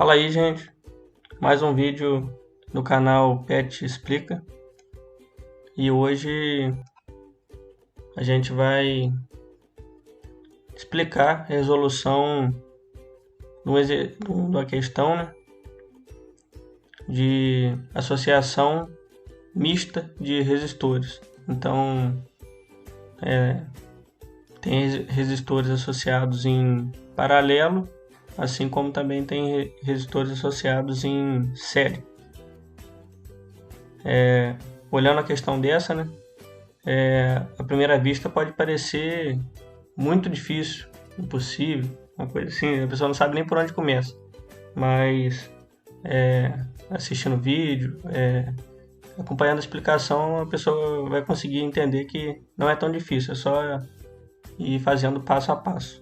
Fala aí, gente. Mais um vídeo do canal Pet Explica. E hoje a gente vai explicar a resolução da questão, né, de associação mista de resistores. Então, tem resistores associados em paralelo, assim como também tem resistores associados em série. Olhando a questão dessa, né, à primeira vista pode parecer muito difícil, impossível, uma coisa assim, a pessoa não sabe nem por onde começa. Mas assistindo o vídeo, acompanhando a explicação, a pessoa vai conseguir entender que não é tão difícil, é só ir fazendo passo a passo.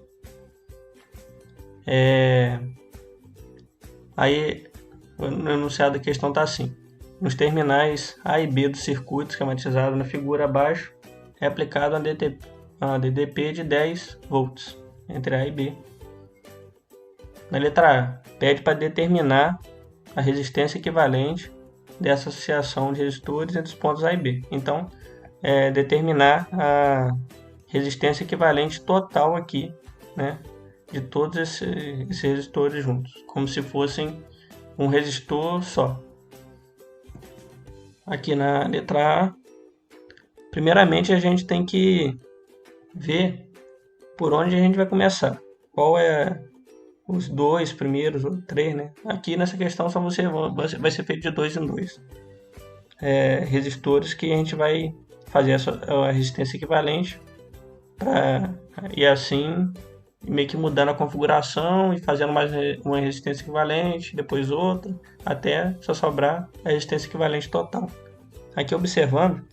Aí o enunciado da questão está assim: nos terminais A e B do circuito esquematizado na figura abaixo é aplicado a DDP de 10 volts entre A e B. Na letra A, pede para determinar a resistência equivalente dessa associação de resistores entre os pontos A e B. Então, determinar a resistência equivalente total aqui, né, de todos esses resistores juntos, como se fossem um resistor só. Aqui na letra A, primeiramente a gente tem que ver por onde a gente vai começar. Qual é os dois primeiros ou três, né? Aqui nessa questão só vai ser feito de 2 em 2 resistores que a gente vai fazer a resistência equivalente e assim meio que mudando a configuração e fazendo mais uma resistência equivalente, depois outra, até só sobrar a resistência equivalente total. Aqui observando,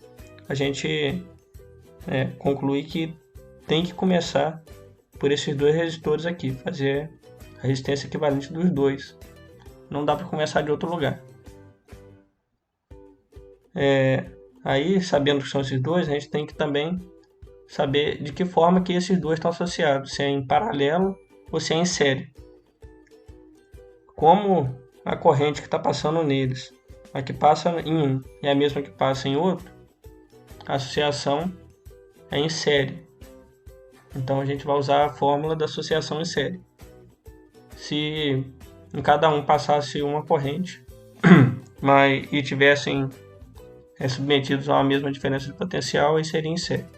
a gente conclui que tem que começar por esses dois resistores aqui, fazer a resistência equivalente dos dois. Não dá para começar de outro lugar. Aí, sabendo que são esses dois, a gente tem que também saber de que forma que esses dois estão associados, se é em paralelo ou se é em série. Como a corrente que está passando neles, a que passa em um é a mesma que passa em outro, a associação é em série. Então a gente vai usar a fórmula da associação em série. Se em cada um passasse uma corrente e tivessem submetidos a uma mesma diferença de potencial, aí seria em série.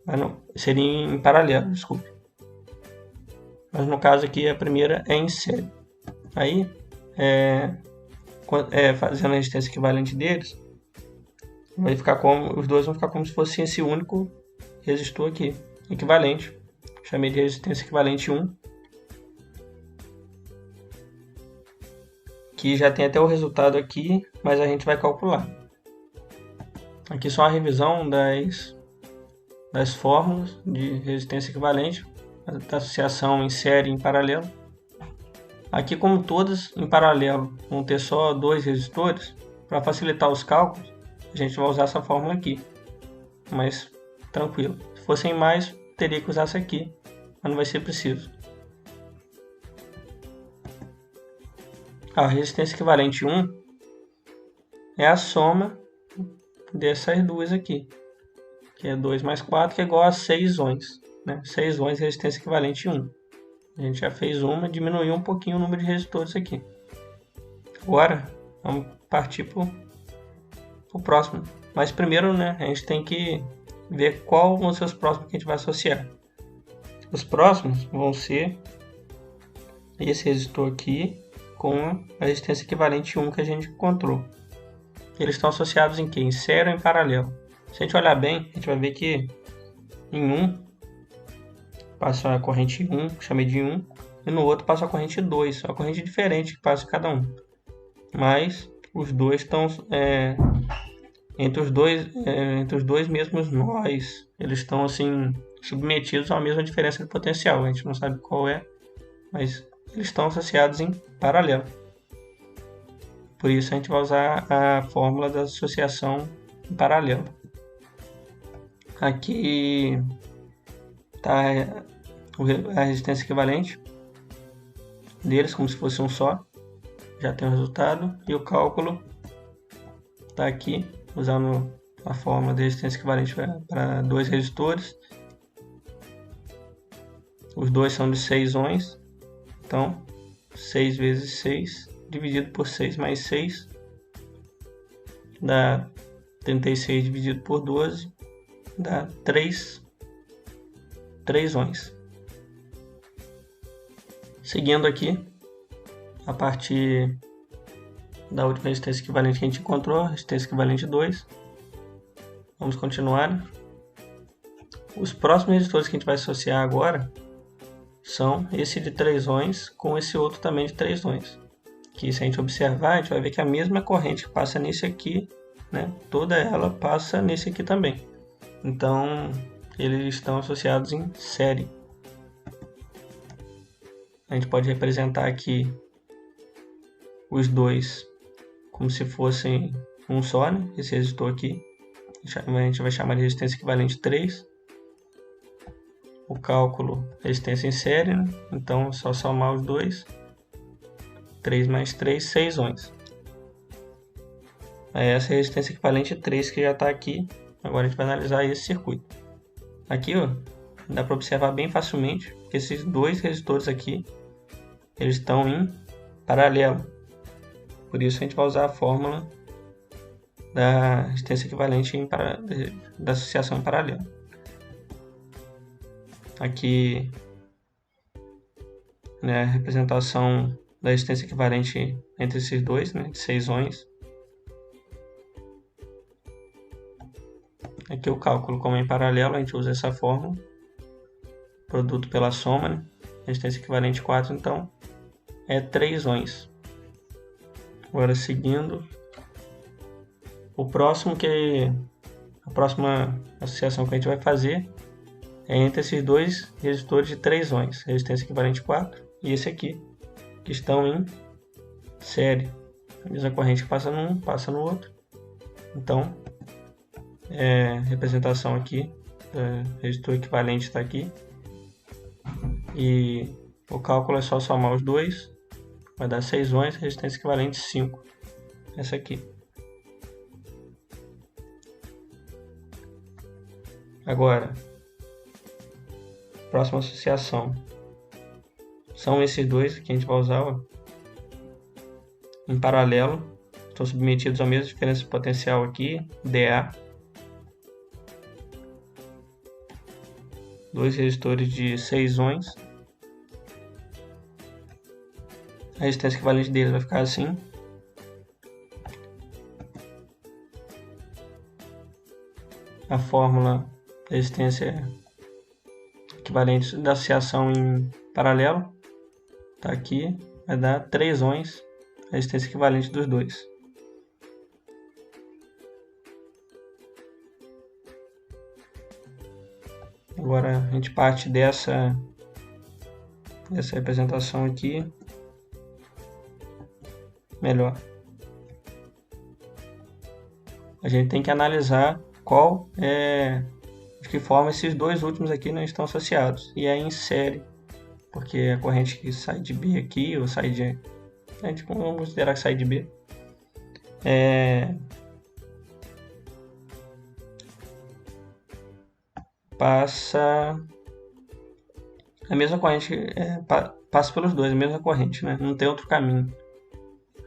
Mas não, seria em paralelo, desculpe. Mas no caso aqui a primeira é em série. Aí, fazendo a resistência equivalente deles, os dois vão ficar como se fosse esse único resistor aqui, equivalente. Chamei de resistência equivalente 1. Que já tem até o resultado aqui, mas a gente vai calcular. Aqui só a revisão das fórmulas de resistência equivalente, da associação em série e em paralelo. Aqui, como todas em paralelo vão ter só dois resistores, para facilitar os cálculos, a gente vai usar essa fórmula aqui. Mas tranquilo, se fossem mais, teria que usar essa aqui, mas não vai ser preciso. A resistência equivalente 1 é a soma dessas duas aqui, que é 2 mais 4, que é igual a 6 ohms. 6 ohms é resistência equivalente 1. A gente já fez uma, diminuiu um pouquinho o número de resistores aqui. Agora, vamos partir para o próximo. Mas primeiro, a gente tem que ver qual vão ser os próximos que a gente vai associar. Os próximos vão ser esse resistor aqui com a resistência equivalente 1 que a gente encontrou. Eles estão associados em quê? Em série ou em paralelo? Se a gente olhar bem, a gente vai ver que em um passa a corrente 1, chamei de 1, e no outro passa a corrente 2, uma corrente diferente que passa em cada um. Mas os dois estão entre os dois mesmos nós, eles estão assim submetidos a uma mesma diferença de potencial. A gente não sabe qual é, mas eles estão associados em paralelo. Por isso a gente vai usar a fórmula da associação em paralelo. Aqui está a resistência equivalente deles, como se fosse um só. já tem o resultado. E o cálculo está aqui, usando a fórmula de resistência equivalente para 2 resistores. Os dois são de 6 ohms. Então, 6 vezes 6 dividido por 6 mais 6 dá 36 dividido por 12 dá 3 ohms. Seguindo aqui, a partir da última resistência equivalente que a gente encontrou, resistência equivalente 2. Vamos continuar. Os próximos resistores que a gente vai associar agora são esse de 3 ohms com esse outro também de 3 ohms. Que se a gente observar, a gente vai ver que a mesma corrente que passa nesse aqui, né, toda ela passa nesse aqui também. Então, eles estão associados em série. A gente pode representar aqui os dois como se fossem um só, né? Esse resistor aqui a gente vai chamar de resistência equivalente 3. O cálculo resistência em série, né? Então é só somar os dois. 3 mais 3, 6 ohms. Essa é a resistência equivalente 3 que já está aqui. Agora a gente vai analisar esse circuito. Aqui, ó, dá para observar bem facilmente que esses dois resistores aqui eles estão em paralelo. Por isso a gente vai usar a fórmula da resistência equivalente da associação em paralelo. Aqui, né, a representação da resistência equivalente entre esses dois, né, de 6 ohms. Aqui o cálculo, como é em paralelo, a gente usa essa fórmula. Produto pela soma, né? Resistência equivalente 4, então, é 3 ohms. Agora, seguindo, a próxima associação que a gente vai fazer é entre esses dois resistores de 3 ohms, resistência equivalente 4, e esse aqui, que estão em série. A mesma corrente que passa num, passa no outro. Então, representação aqui, resistor equivalente está aqui. E o cálculo é só somar os dois, vai dar 6 ohms, resistência equivalente 5. Essa aqui. Agora, próxima associação são esses dois que a gente vai usar, ó, em paralelo. Estão submetidos à mesma diferença de potencial aqui, dA. Dois resistores de 6 ohms. A resistência equivalente deles vai ficar assim. A fórmula da resistência equivalente da associação em paralelo está aqui, vai dar 3 ohms, a resistência equivalente dos dois. Agora a gente parte dessa representação aqui, melhor. A gente tem que analisar de que forma esses dois últimos aqui não estão associados. E é em série, porque a corrente que sai de B aqui, ou sai de... A gente vamos considerar que sai de B. Passa a mesma corrente, passa pelos dois, a mesma corrente, né? Não tem outro caminho.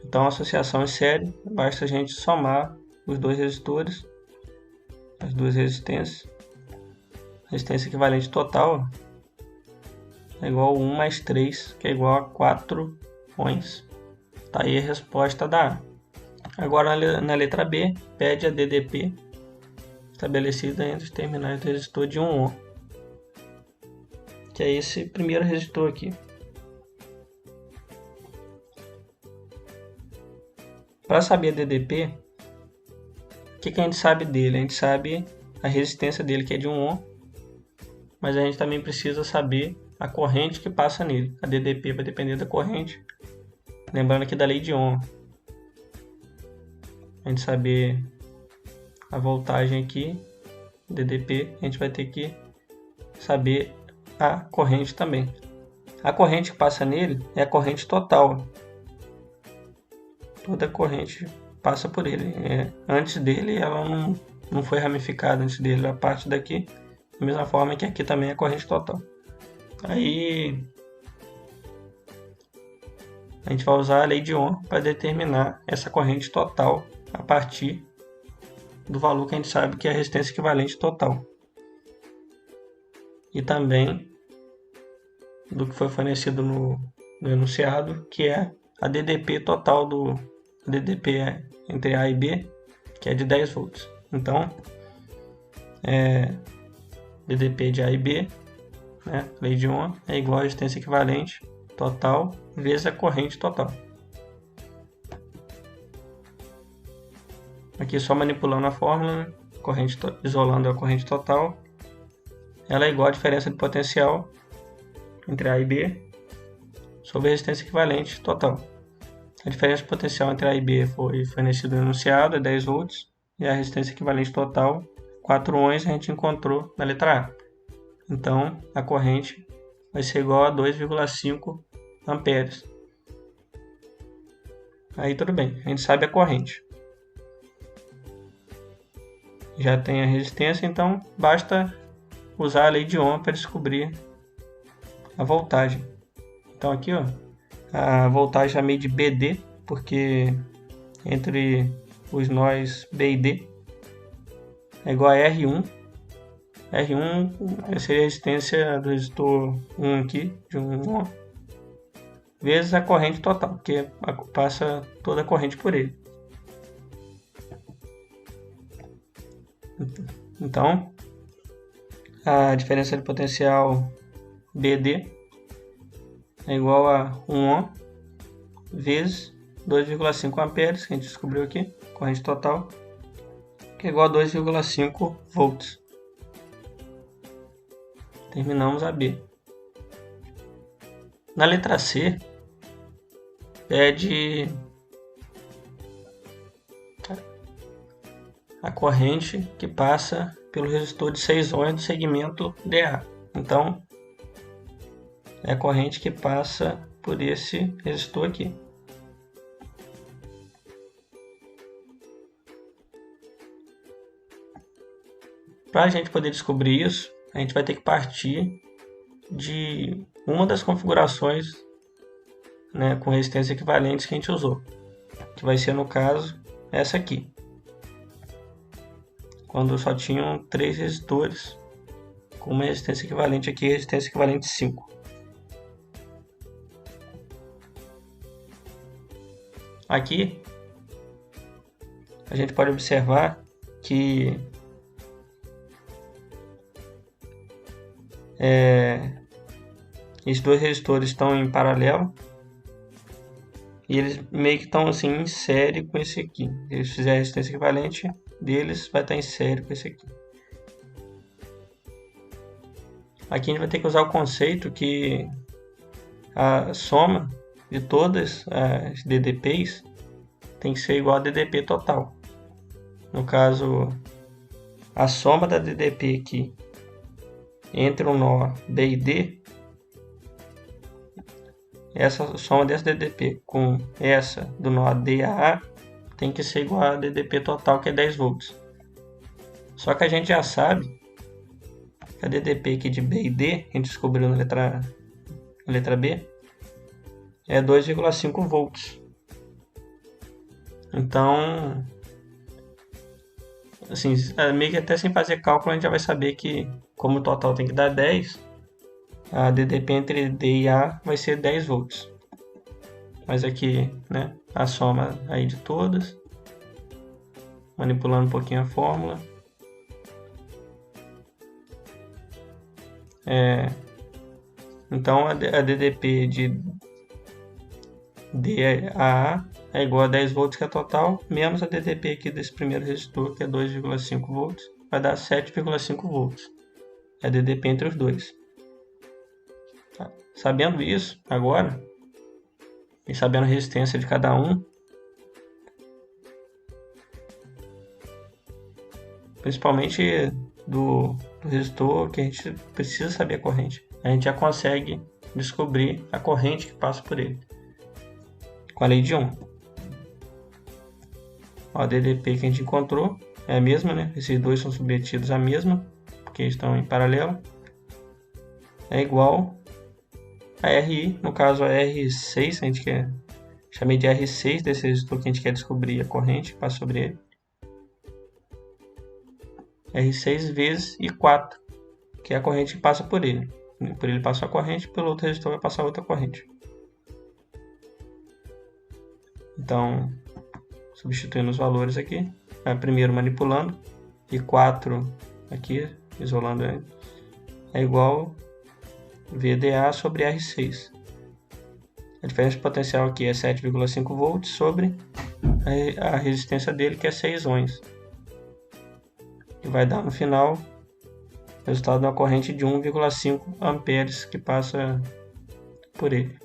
Então a associação em série, basta a gente somar os dois resistores, as duas resistências. A resistência equivalente total é igual a 1 mais 3, que é igual a 4 ohms. Tá aí a resposta da A. Agora na letra B, pede a DDP estabelecida entre os terminais do resistor de 1 ohm, que é esse primeiro resistor aqui. Para saber a DDP, o que a gente sabe dele? A gente sabe a resistência dele, que é de 1 ohm, mas a gente também precisa saber a corrente que passa nele. A DDP vai depender da corrente. Lembrando aqui da lei de Ohm. A gente saber a voltagem aqui, DDP, a gente vai ter que saber a corrente também. A corrente que passa nele é a corrente total. toda a corrente passa por ele. Antes dele, ela não foi ramificada antes dele, a parte daqui, da mesma forma que aqui também é corrente total. Aí a gente vai usar a lei de Ohm para determinar essa corrente total a partir do valor que a gente sabe que é a resistência equivalente total. E também do que foi fornecido no enunciado, que é a DDP total do DDP entre A e B, que é de 10 volts. Então, DDP de A e B, né, lei de Ohm, é igual a resistência equivalente total vezes a corrente total. Aqui só manipulando a fórmula, corrente isolando a corrente total, ela é igual a diferença de potencial entre A e B sobre a resistência equivalente total. A diferença de potencial entre A e B foi fornecida no enunciado, é 10 volts, e a resistência equivalente total, 4 ohms, a gente encontrou na letra A. Então, a corrente vai ser igual a 2,5 amperes. Aí tudo bem, a gente sabe a corrente. Já tem a resistência, então basta usar a lei de Ohm para descobrir a voltagem. Então aqui, ó, a voltagem chamei de BD, porque entre os nós B e D é igual a R1. R1 seria a resistência do resistor 1 aqui, de 1 ohm, vezes a corrente total, porque passa toda a corrente por ele. Então, a diferença de potencial BD é igual a 1 ohm vezes 2,5 amperes, que a gente descobriu aqui, corrente total, que é igual a 2,5 volts. Terminamos a B. Na letra C, pede a corrente que passa pelo resistor de 6 ohms do segmento DA. Então, é a corrente que passa por esse resistor aqui. Para a gente poder descobrir isso, a gente vai ter que partir de uma das configurações, né, com resistência equivalentes que a gente usou, que vai ser, no caso, essa aqui, quando só tinham 3 resistores com uma resistência equivalente aqui, resistência equivalente 5. Aqui a gente pode observar que esses dois resistores estão em paralelo e eles meio que estão assim em série com esse aqui. Se eles fizerem a resistência equivalente deles, vai estar em série com esse aqui. Aqui a gente vai ter que usar o conceito que a soma de todas as DDPs tem que ser igual a DDP total. No caso, a soma da DDP aqui entre o nó B e D, essa soma dessa DDP com essa do nó D a A tem que ser igual a DDP total, que é 10 volts. Só que a gente já sabe que a DDP aqui de B e D, a gente descobriu na letra B, é 2,5 volts. Então, assim, meio que até sem fazer cálculo, a gente já vai saber que, como o total tem que dar 10, a DDP entre D e A vai ser 10 volts. Mas aqui, né, a soma aí de todas, manipulando um pouquinho a fórmula. Então a DDP de D a A é igual a 10 volts, que é total, menos a DDP aqui desse primeiro resistor, que é 2,5 volts, vai dar 7,5 volts. É a DDP entre os dois. Sabendo isso agora, e sabendo a resistência de cada um, principalmente do resistor, que a gente precisa saber a corrente, a gente já consegue descobrir a corrente que passa por ele com a lei de Ohm. A DDP que a gente encontrou é a mesma, né? Esses dois são submetidos à mesma, porque estão em paralelo. É igual a RI, no caso a R6, a gente quer, chamei de R6 desse resistor que a gente quer descobrir a corrente que passa sobre ele. R6 vezes I4, que é a corrente que passa por ele. Por ele passa a corrente, pelo outro resistor vai passar outra corrente. Então, substituindo os valores aqui, primeiro manipulando, I4 aqui, isolando ele, é igual VDA sobre R6. A diferença de potencial aqui é 7,5 volts sobre a resistência dele, que é 6 ohms. E vai dar no final o resultado de uma corrente de 1,5 amperes que passa por ele.